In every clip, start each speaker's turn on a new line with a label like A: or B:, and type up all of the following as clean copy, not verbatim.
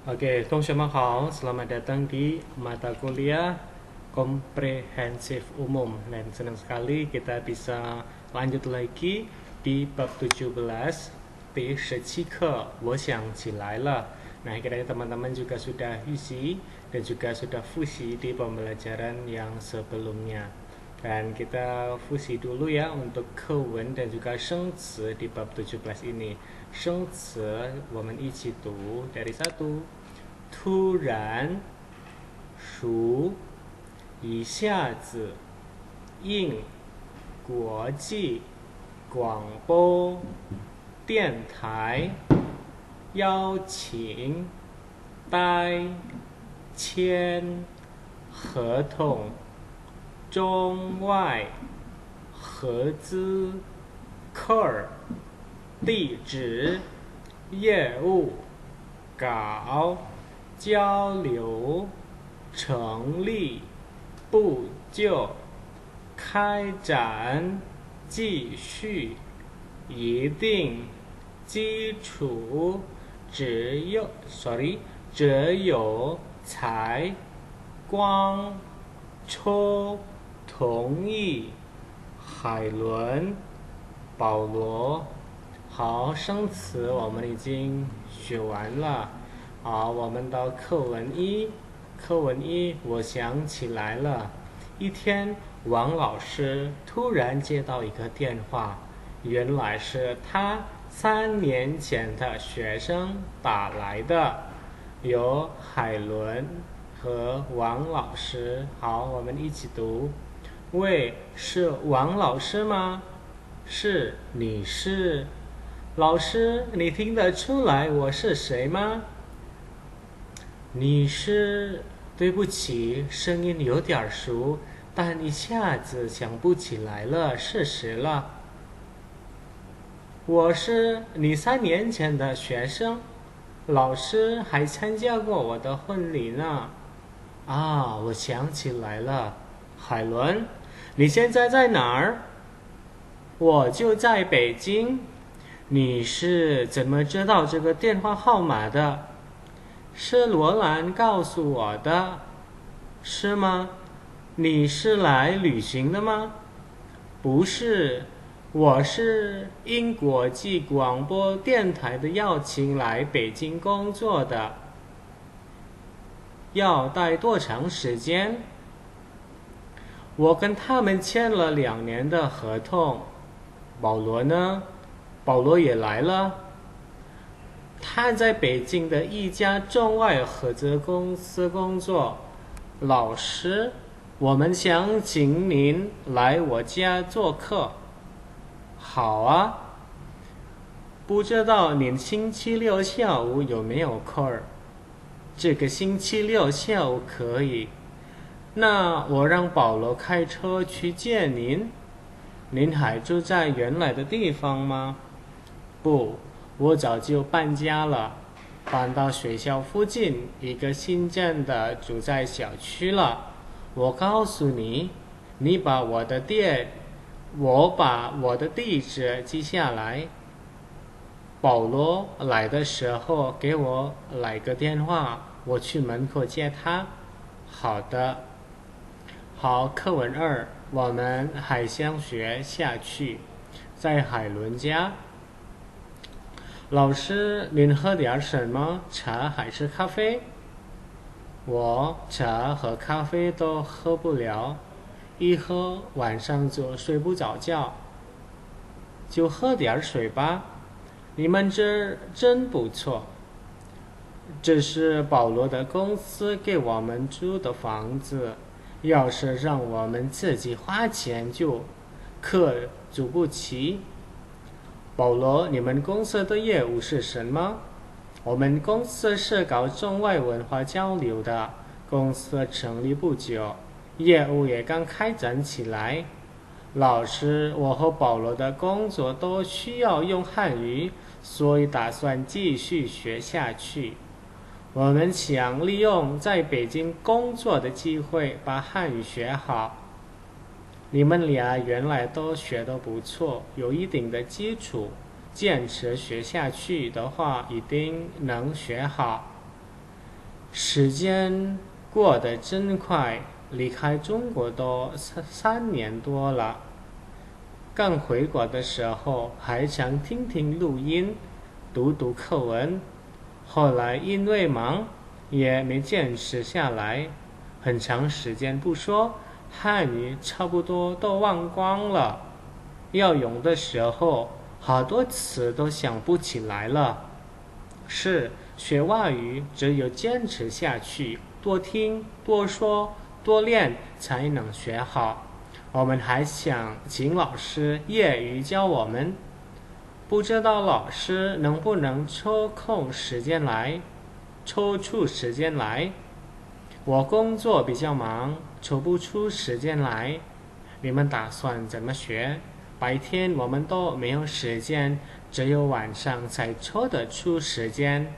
A: Oke, 同学们好, selamat datang di mata kuliah komprehensif umum. Dan senang sekali kita bisa lanjut lagi di bab 17, 第17课, 我想起来了. Nah, kiranya teman-teman juga sudah isi dan juga sudah fusi di pembelajaran yang sebelumnya. Dan kita fusi dulu ya untuk 课文 dan juga 生词 di bab 17 ini. 生词我们一起读 dari 1. 突然，熟，一下子，应国际广播电台邀请，待签合同，中外合资客地址，业务稿。交流成立不就开展继续一定基础只有才光抽同意海伦保罗。好，生词我们已经学完了。好，我们到课文一。课文一，我想起来了。一天，王老师突然接到一个电话，原来是他3年前的学生打来的，有海伦和王老师。好，我们一起读。喂，是王老师吗？是，你是。老师，你听得出来我是谁吗？你是，对不起，声音有点熟，但一下子想不起来了是谁了。我是你3年前的学生，老师还参加过我的婚礼呢。啊，我想起来了，海伦，你现在在哪儿？我就在北京。你是怎么知道这个电话号码的？是罗兰告诉我的。是吗？你是来旅行的吗？不是，我是应国际广播电台的邀请来北京工作的。要待多长时间？我跟他们签了2年的合同。保罗呢？保罗也来了。他在北京的一家中外合资公司工作。老师，我们想请您来我家做客。好啊。不知道您星期六下午有没有空？这个星期六下午可以。那我让保罗开车去见您。您还住在原来的地方吗？不，我早就搬家了，搬到学校附近一个新建的住宅小区了。我告诉你，我把我的地址记下来。保罗来的时候给我来个电话，我去门口接他。好的。好，课文2，我们还想学下去。在海伦家。老师，您喝点什么？茶还是咖啡？我茶和咖啡都喝不了，一喝晚上就睡不着觉。就喝点水吧。你们这儿真不错。这是保罗的公司给我们租的房子，要是让我们自己花钱就可租不起。保罗，你们公司的业务是什么？我们公司是搞中外文化交流的，公司成立不久，业务也刚开展起来。老师，我和保罗的工作都需要用汉语，所以打算继续学下去。我们想利用在北京工作的机会把汉语学好。你们俩原来都学得不错，有一定的基础，坚持学下去的话一定能学好。时间过得真快，离开中国都3年多了。刚回国的时候还常听听录音，读读课文。后来因为忙，也没坚持下来。很长时间不说，汉语差不多都忘光了。要用的时候，好多词都想不起来了。是，学外语只有坚持下去，多听、多说、多练，才能学好。我们还想请老师业余教我们，不知道老师能不能抽出时间来。我工作比较忙，抽不出时间来。你们打算怎么学？白天我们都没有时间，只有晚上才抽得出时间。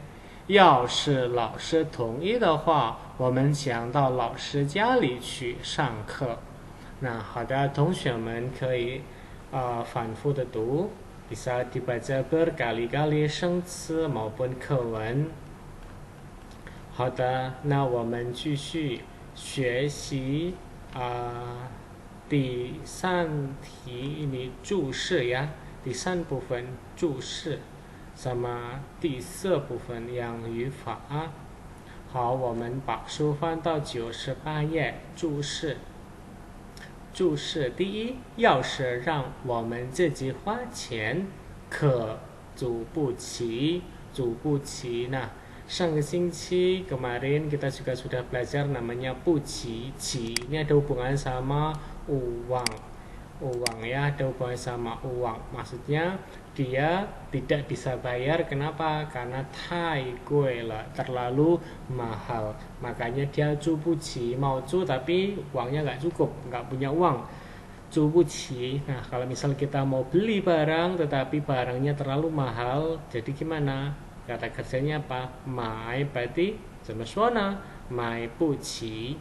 A: 要是老师同意的话，我们想到老师家里去上课。那好的，同学们可以反复的读，bisa dibaca berkali-kali 生词 maupun 课文。好的，那我们继续学习第3题 ini 注释 ya. 第3部分注释 sama 第4部分 yang 语法。好，我们把书翻到98页，注释。注释第一，要是让我们自己花钱，可租不起。租不起。Nah,上个星期 kemarin kita juga sudah belajar namanya 不起. Ci ini ada hubungan sama uang. Uang ya, ada hubungan sama uang. Maksudnya dia tidak bisa bayar. Kenapa? Karena太贵了, terlalu mahal. Makanya dia 租不起, mau 租 tapi uangnya nggak cukup, nggak punya uang. 租不起. Nah, kalau misal kita mau beli barang tetapi barangnya terlalu mahal, jadi gimana? Kata kerjanya apa? 买 berarti 怎么说呢? 买不起.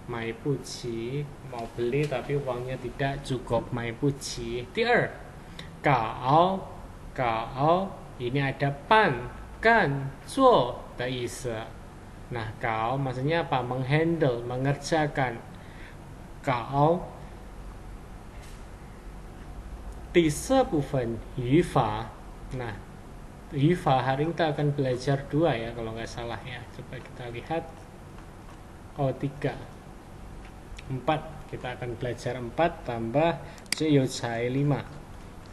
A: 买不起 mau beli tapi uangnya tidak cukup, 买不起. 第二, 搞 ini ada 办 干 做 的意思. Nah, 搞 maksudnya apa? Menghandle, mengerjakan. 搞. 第4部分语法. Nah, 语法 hari ini kita akan belajar 2 ya kalau nggak salah ya. Coba kita lihat. 3. 4. Kita akan belajar 4 tambah 只有才 5.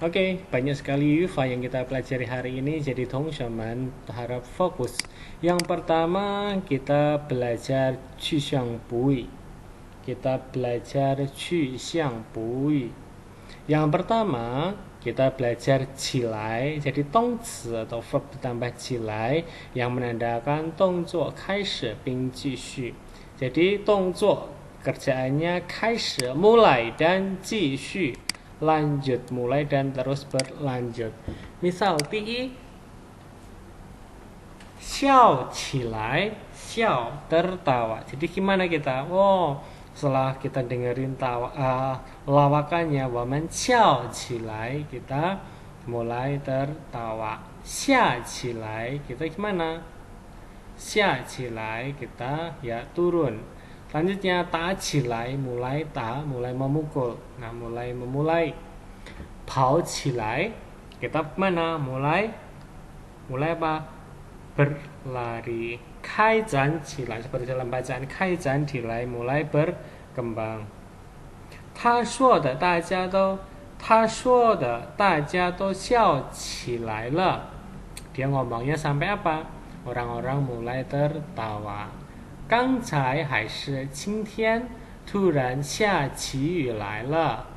A: Oke, banyak sekali yufa yang kita pelajari hari ini, jadi teman-teman harap fokus. Yang pertama kita belajar 去向补语. Kita belajar 去向补语. Yang pertama kita belajar 起来, jadi 动词 atau verb ditambah 起来 yang menandakan 动作开始并继续. Jadi 动作 kerjaannya 开始 mulai dan 继续 lanjut, mulai dan terus berlanjut. Misal 第一 笑起来, 笑 tertawa. Jadi gimana kita? Setelah kita dengerin lawakannya, 我们笑起来, kita mulai tertawa. 下起来 kita gimana? 下起来 kita ya turun. Selanjutnya 打起来, mulai memukul. Nah, memulai. 跑起来 kita mana? Mulai apa? Berlari. 开展起来 seperti dalam bacaan 开展起来 mulai berkembang. 他说的大家都笑起来了. Dia ngomongnya sampai apa? Orang-orang mulai tertawa. 刚才还是晴天，突然下起雨来了。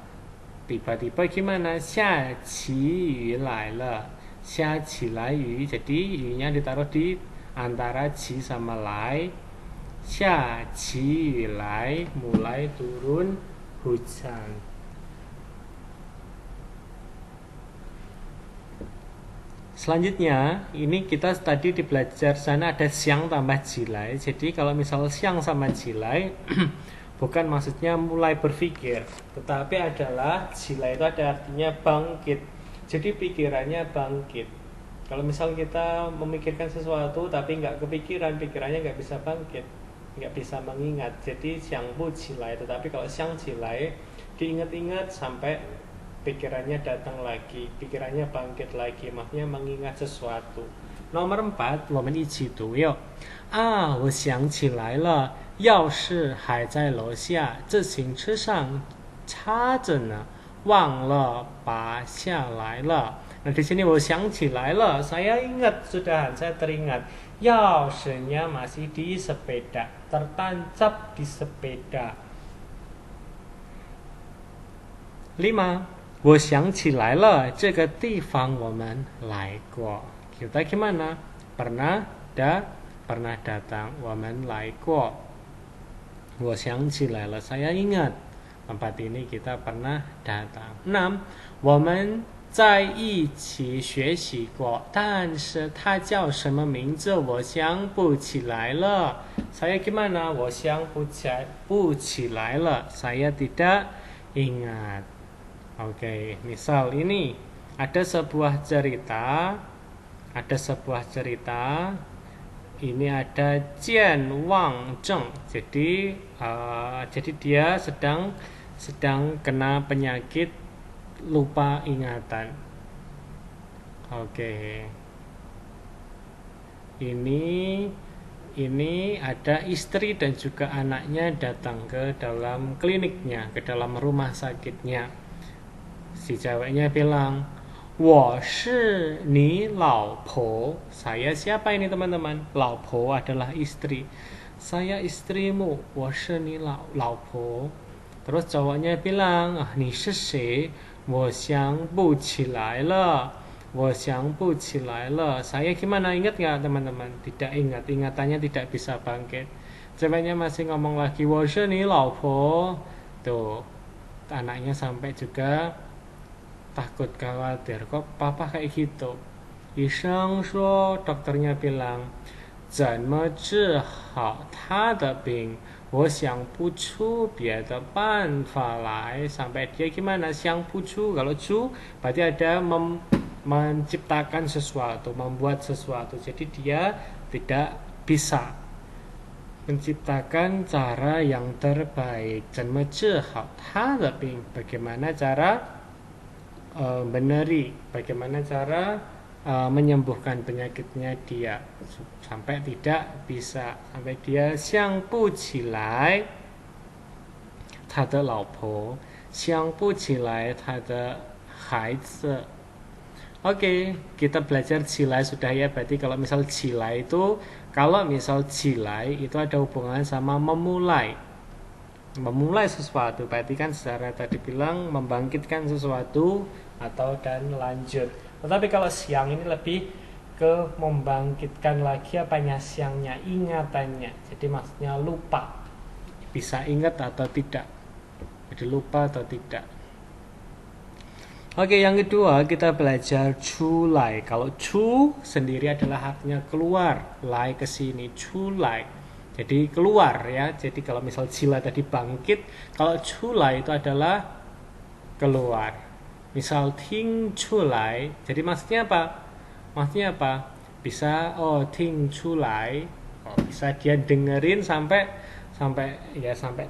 A: Tiba-tiba gimana? 下起雨来了. 下起来雨, jadi雨-nya ditaruh di antara 起 sama 来. 下起雨来, mulai turun hujan. Selanjutnya, ini kita tadi di belajar sana ada siang tambah jilai. Jadi kalau misal siang sama jilai, bukan maksudnya mulai berpikir, tetapi adalah jilai itu ada artinya bangkit. Jadi pikirannya bangkit. Kalau misal kita memikirkan sesuatu tapi nggak kepikiran, pikirannya nggak bisa bangkit, nggak bisa mengingat. Jadi siang bu cilai. Tetapi kalau siang cilai diingat-ingat sampai pikirannya datang lagi, pikirannya bangkit lagi, maksudnya mengingat sesuatu. Nomor 4，我们一起读哟。啊，我想起来了，钥匙还在楼下，自行车上插着呢，忘了拔下来了。Nah di sini 我想起来了, saya ingat sudah, saya teringat. Yaushnya masih di sepeda, tertancap di sepeda. 5. 我想起来了，这个地方我们来过。Kita gimana? Pernah datang, 我们来过。我想起来了, saya ingat tempat ini kita pernah datang. 6. 我们在一起学习过，但是他叫什么名字我想不起来了。Saya gimana? 我想不起来了, saya tidak ingat. Oke, misal ini ada sebuah cerita. Ini ada Jian Wang Zheng. Jadi dia sedang kena penyakit lupa ingatan. Oke. Ini ada istri dan juga anaknya datang ke dalam kliniknya, ke dalam rumah sakitnya. Si ceweknya bilang, 我是你老婆. Saya siapa ini teman-teman? 老婆 adalah istri. Saya istrimu. 我是你老婆. Terus cowoknya bilang, 你是谁? 我想不起来了. Saya gimana? Ingat nggak teman-teman? Tidak ingat. Ingatannya tidak bisa bangkit. Ceweknya masih ngomong lagi, 我是你老婆. Tuh, anaknya sampai juga takut, khawatir. Kok papa kayak gitu? 医生说, dokternya bilang, 怎么治好他的病? 我想不出别的办法来. Sampai dia gimana? 想不出. Kalau 出 berarti ada menciptakan sesuatu, membuat sesuatu. Jadi dia tidak bisa menciptakan cara yang terbaik. 怎么治好他的病? Bagaimana cara bagaimana cara menyembuhkan penyakitnya dia, sampai tidak bisa, sampai dia 想不起来他的老婆, 想不起来他的孩子. Oke, kita belajar cilai sudah ya. Berarti kalau misal cilai itu, kalau misal cilai itu ada hubungan sama memulai sesuatu. Berarti kan secara tadi bilang membangkitkan sesuatu atau dan lanjut. Tetapi kalau siang ini lebih ke membangkitkan lagi apanya, siangnya, ingatannya. Jadi maksudnya lupa, bisa ingat atau tidak, jadi lupa atau tidak. Oke, yang kedua kita belajar chu lai. Kalau chu sendiri adalah artinya keluar, lai ke sini, chu lai. Jadi keluar ya. Jadi kalau misal cilai tadi bangkit, kalau chu lai itu adalah keluar. Misal ting chu lai, jadi maksudnya apa? Bisa ting chu lai, bisa dia dengerin sampai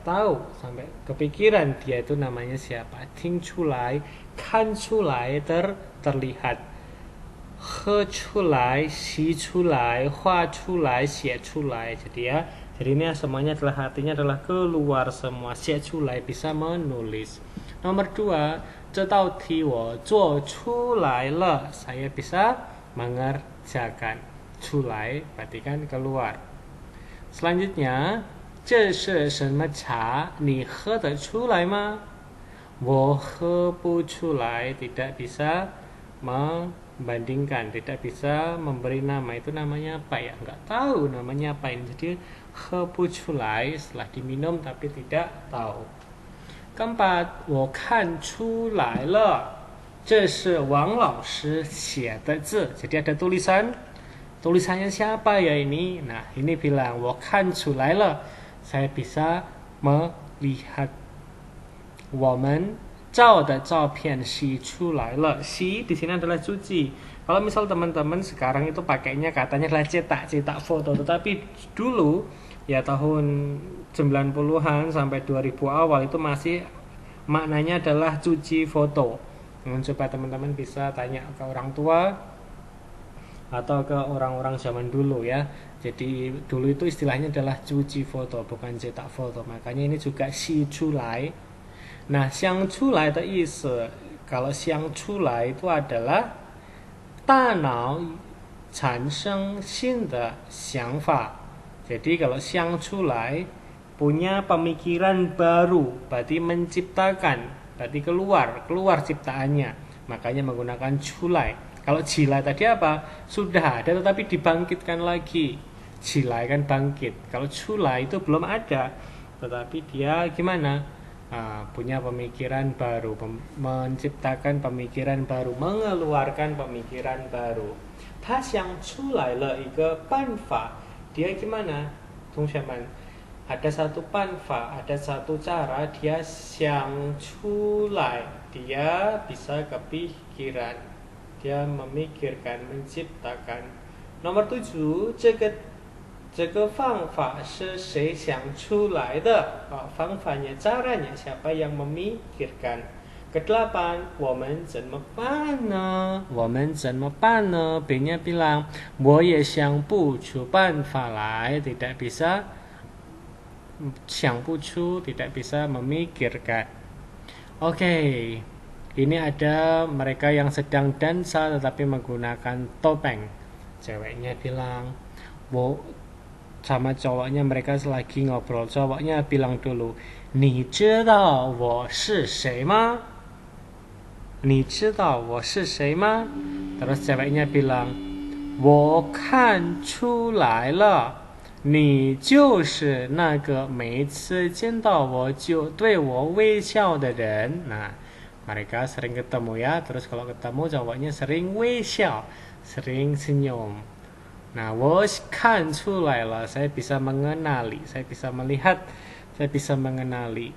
A: tahu, sampai kepikiran dia itu namanya siapa. Ting chu lai, kan chu lai, terlihat. He chu lai, xi chu lai, hua chu lai, xie chu lai. Jadi ini semuanya artinya adalah keluar semua. Xie chu lai bisa menulis. Nomor 2, 这道题我做出来了, saya bisa mengerjakan. 出来 berarti kan keluar. Selanjutnya, 这是什么茶? 你喝得出来吗? 我喝不出来, tidak bisa membandingkan, tidak bisa memberi nama. Itu namanya apa ya? Enggak tahu namanya apa ini. Jadi 喝不出来 setelah diminum tapi tidak tahu. Keempat, 我看出来了，这是王老师写的字. Jadi ada tulisannya siapa ya ini? Nah, ini bilang 我看出来了, saya bisa melihat. 我们照的照片洗出来了. 洗 di sini adalah cuci. Kalau misal teman-teman sekarang itu pakainya katanya adalah cetak foto, tetapi dulu ya tahun 90-an sampai 2000 awal itu masih maknanya adalah cuci foto. Coba teman-teman bisa tanya ke orang tua atau ke orang-orang zaman dulu ya. Jadi dulu itu istilahnya adalah cuci foto, bukan cetak foto. Makanya ini juga xi culai. Nah, xiang culai的意思, kalau xiang culai itu adalah 大脑产生新的想法. Jadi kalau xiang culai punya pemikiran baru, berarti menciptakan, berarti keluar ciptaannya. Makanya menggunakan culai. Kalau jilai tadi apa? Sudah ada tetapi dibangkitkan lagi. Jilai kan bangkit. Kalau culai itu belum ada, tetapi dia gimana? Punya pemikiran baru, menciptakan pemikiran baru, mengeluarkan pemikiran baru. 他想出来了一个办法, dia gimana? 同学们, ada satu banfa, ada satu cara, dia 想出来, dia bisa kepikiran, dia memikirkan, menciptakan. Nomor 7, 这个方法是谁想出来的? Fangfanya, caranya siapa yang memikirkan? Ke-8, 我们怎么办呢? 我们怎么办呢? B-nya bilang, 我也想不出办法来, tidak bisa 想不出, tidak bisa memikirkan. Oke, ini ada mereka yang sedang dansa tetapi menggunakan topeng. Ceweknya bilang, sama cowoknya mereka lagi ngobrol. Cowoknya bilang dulu, 你知道我是谁吗? 你知道我是谁吗? Terus ceweknya bilang, 我看出来了，你就是那个每次见到我就对我微笑的人. Nah, mereka sering ketemu ya. Terus kalau ketemu cowoknya sering 微笑, sering senyum. Nah, 我看出来了, saya bisa mengenali, saya bisa melihat, saya bisa mengenali.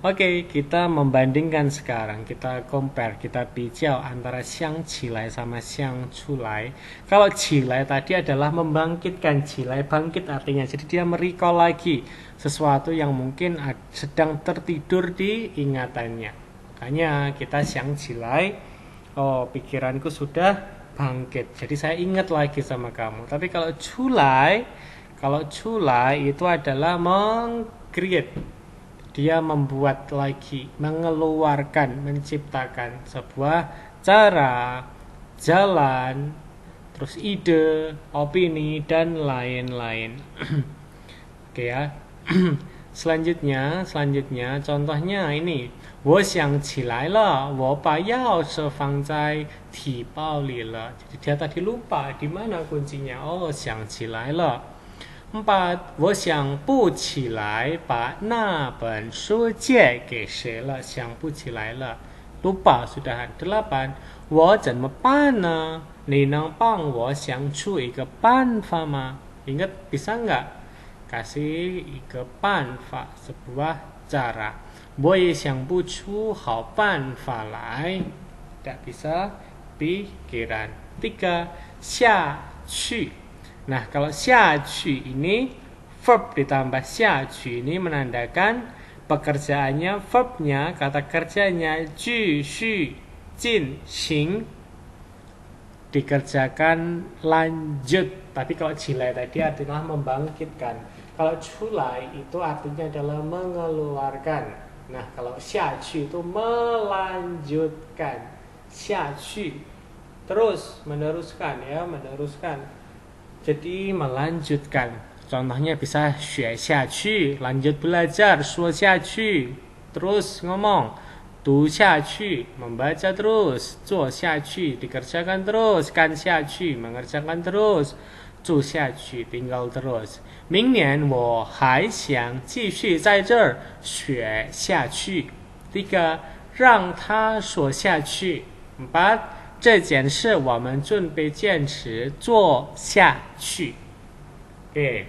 A: Oke, kita membandingkan sekarang, kita compare, kita bijiao antara xiang qilai sama xiang culai. Kalau qilai tadi adalah membangkitkan, qilai bangkit artinya, jadi dia merecall lagi sesuatu yang mungkin sedang tertidur di ingatannya. Makanya kita xiang qilai, pikiranku sudah bangkit, jadi saya ingat lagi sama kamu. Tapi kalau culai itu adalah meng-create, dia membuat lagi, mengeluarkan, menciptakan sebuah cara, jalan, terus ide, opini, dan lain-lain. Oke ya. Selanjutnya contohnya ini, 我想起来了，我把钥匙放在提包里了. Jadi dia tadi lupa di mana kuncinya. 想起来了. 4, 我想不起来把那本书借给谁了. 想不起来了, lupa sudah. 8, 我怎么办呢? 你能帮我想出一个办法吗? Ingat, bisa nggak? Kasih 一个办法, sebuah cara. 我也想不出好办法来, tidak bisa pikiran. 3, 下去. Nah, kalau 下去ini verb ditambah 下去ini menandakan pekerjaannya, verbnya, kata kerjanya 继续进行, dikerjakan lanjut. Tapi kalau jilai tadi artinya membangkitkan. Kalau culai itu artinya adalah mengeluarkan. Nah, kalau 下去 itu melanjutkan. 下去 terus meneruskan ya, meneruskan. Jadi melanjutkan. Contohnya bisa 学下去, lanjut belajar, 说下去, terus ngomong, 读下去, membaca terus, 做下去, dikerjakan terus, 干下去, mengerjakan terus, 住下去, tinggal terus. 明年我还想继续在这儿学下去. 3, 让他说下去. 4, 这件事我们准备坚持做下去. Oke.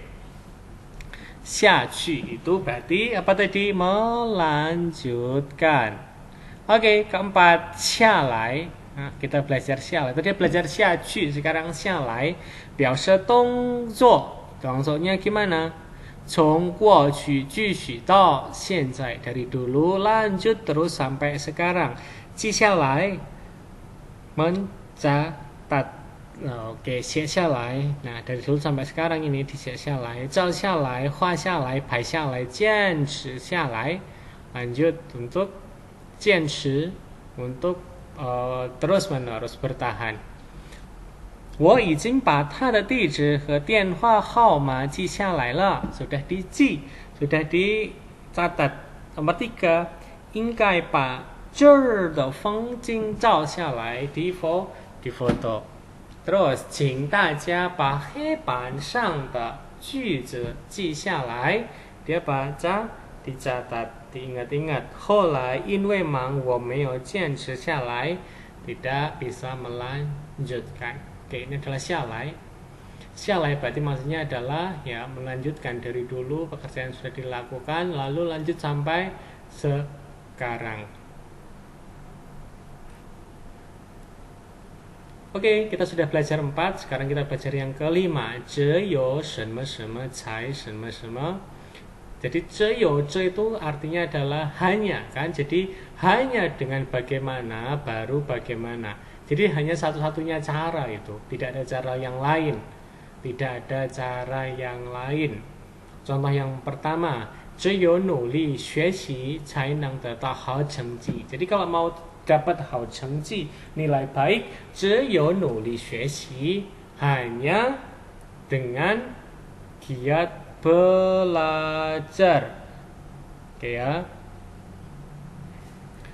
A: 下去 itu berarti apa tadi? Melanjutkan. Oke, keempat, 下来. Nah, kita belajar 下来. Tadi belajar 下去, sekarang 下来 表示动作. Contohnya gimana? 从过去继续到现在, dari dulu lanjut terus sampai sekarang. 记下来 mencatat. Oke, 写下来. Nah, dari dulu sampai sekarang ini 写下来, 照下来, 画下来, 排下来, 坚持下来. Lanjut untuk 坚持 untuk terus menerus bertahan. 我已经把他的地址和电话号码记下来了. Sudah dici, sudah dicatat. Nomor 3, 应该把这儿的风景照下来 di foto. Terus, 请大家把黑板上的句子记下来. Dia baca, dicatat, diingat-ingat. 后来因为忙我没有坚持下来, tidak bisa melanjutkan. Oke, ini adalah 下来. 下来 berarti maksudnya adalah ya melanjutkan dari dulu pekerjaan sudah dilakukan lalu lanjut sampai sekarang. Oke, kita sudah belajar 4, sekarang kita belajar yang kelima. 只有什么什么才什么什么. Jadi 只有 itu artinya adalah hanya, kan? Jadi hanya dengan bagaimana baru bagaimana. Jadi hanya satu-satunya cara itu, tidak ada cara yang lain. Tidak ada cara yang lain. Contoh yang pertama, 只有努力学习才能得到好成绩. Jadi kalau mau dapat 好成绩, nilai baik, 只有努力学习, hanya dengan giat belajar. Oke ya.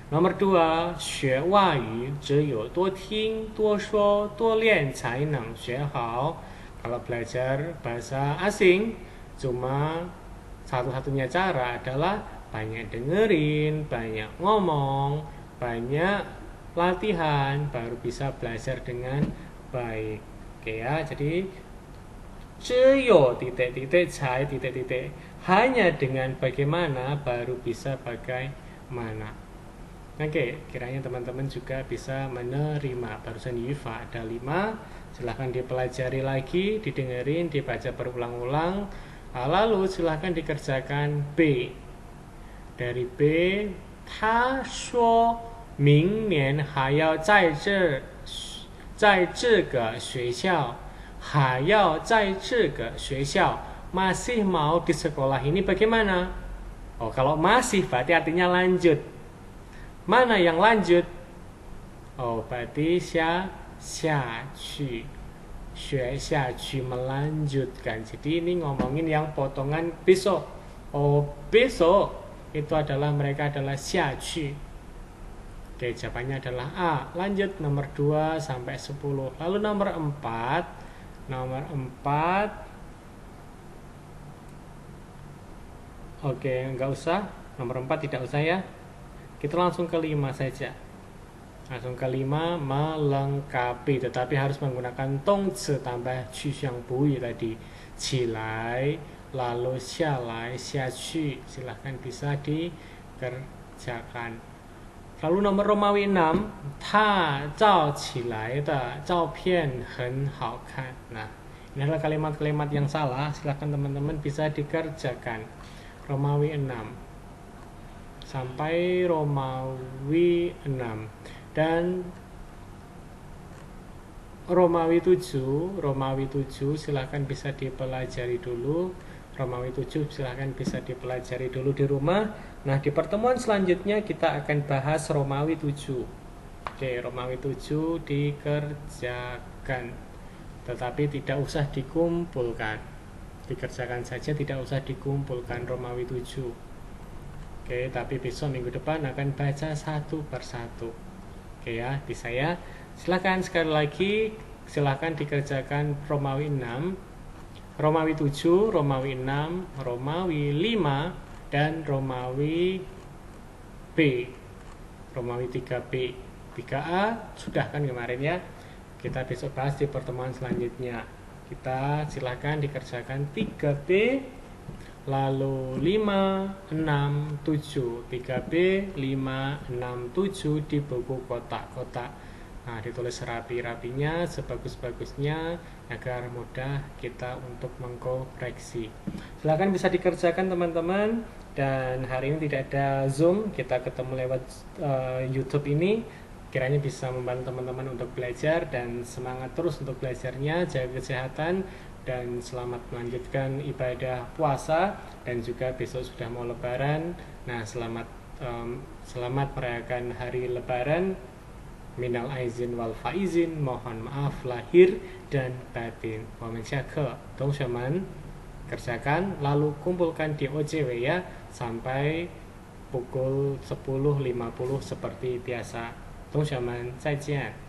A: Nomor 2, 学外语只有多听多说多练才能学好. Kalau belajar bahasa asing, cuma satu-satunya cara adalah banyak dengerin, banyak ngomong, banyak latihan, baru bisa belajar dengan baik. Oke ya, jadi 只有 titik-titik cai titik-titik, hanya dengan bagaimana baru bisa bagaimana. Oke, kiranya teman-teman juga bisa menerima. Barusan Yufa ada 5, silahkan dipelajari lagi, didengerin, dibaca berulang-ulang. Lalu silahkan dikerjakan B. Dari B, 他说明年还要在这个学校 hayal 在这个学校 masih mau di sekolah ini bagaimana? Oh, kalau masih berarti artinya lanjut. Mana yang lanjut? Oh, berarti 下去 下去 melanjutkan. Jadi ini ngomongin yang potongan besok. Oh, besok itu adalah mereka adalah 下去. Oke, jawabannya adalah A. Lanjut nomor 2 sampai 10. Lalu nomor 4. Oke, enggak usah. Nomor 4 tidak usah ya. Kita langsung ke 5 saja. Langsung ke 5, melengkapi. Tetapi harus menggunakan tongzi tambah qu xiang buyi tadi. 起来, lalu 下来, 下去. Silahkan bisa dikerjakan. Lalu nomor Romawi 6, 他照起来的照片很好看. Nah, ini adalah kalimat-kalimat yang salah. Silahkan teman-teman bisa dikerjakan. Romawi 6 sampai Romawi 6 dan Romawi 7 silahkan bisa dipelajari dulu. Romawi 7 silahkan bisa dipelajari dulu di rumah. Nah, di pertemuan selanjutnya kita akan bahas Romawi 7. Oke, Romawi 7 dikerjakan, tetapi tidak usah dikumpulkan. Dikerjakan saja, tidak usah dikumpulkan Romawi 7. Oke, tapi besok minggu depan akan baca satu persatu. Oke ya, di saya. Silakan sekali lagi, silakan dikerjakan Romawi 6, Romawi 7, Romawi 6, Romawi 5, dan Romawi B. Romawi 3B. 3A sudah kan kemarin ya. Kita besok bahas di pertemuan selanjutnya. Kita silakan dikerjakan 3B. Lalu 5, 6, 7 3B, 5, 6, 7 di buku kotak-kotak. Nah, ditulis rapi-rapinya, sebagus-bagusnya agar mudah kita untuk mengkoreksi. Silakan bisa dikerjakan teman-teman. Dan hari ini tidak ada Zoom, kita ketemu lewat YouTube ini. Kiranya bisa membantu teman-teman untuk belajar dan semangat terus untuk belajarnya, jaga kesehatan dan selamat melanjutkan ibadah puasa dan juga besok sudah mau Lebaran. Nah, selamat merayakan hari Lebaran. Minal aizin wal faizin, mohon maaf lahir dan batin. Wamin syakir. Teman-teman, kerjakan lalu kumpulkan di OJW ya sampai pukul 10.50 seperti biasa. 同学们再见。